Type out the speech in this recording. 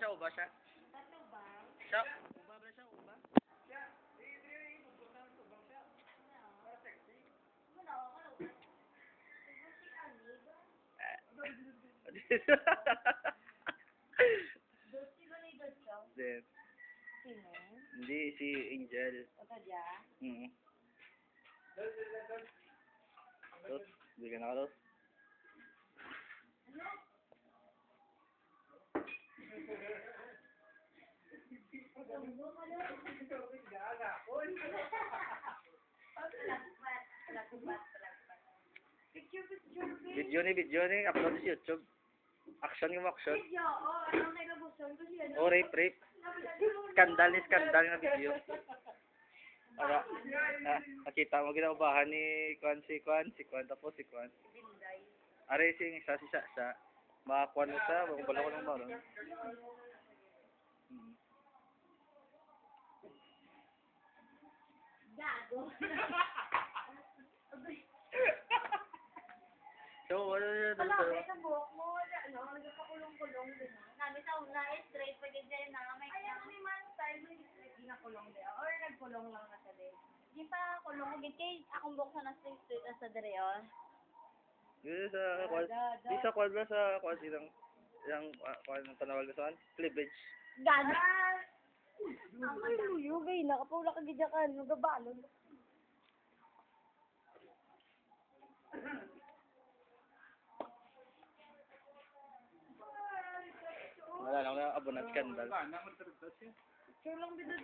siya, uba siya. Siya, uba ba siya, uba? Then, hindi, si Angel. Tos, bigyan na ka, Tos. Video ni, upload sa YouTube. Action yung action. Oh, rape. Skandal na video. Para, nakita mo ginaubahan ni si Kwan, tapos si Kwan. Are, si Sa. Makakuan mo sa, bala ko ng balon. So, ano yun? Malaki sa buhok mo, nagpakulong-kulong din. Namin sa una, straight pa din dyan na may man style, may straight din na kulong din. Or nagkulong lang na sa din. Di pa kulong ko din kay akong buhok na straight na sa dire, oh. Dito sa Kwan, di sa Kwan ba sa Kwan silang, yung Kwan ng tanawal ko saan? Cleavage. Gana! Ay, luyugay, nakapula ka gidyakan, magabalon. Wala lang na abonat skandal. Sure lang bidad,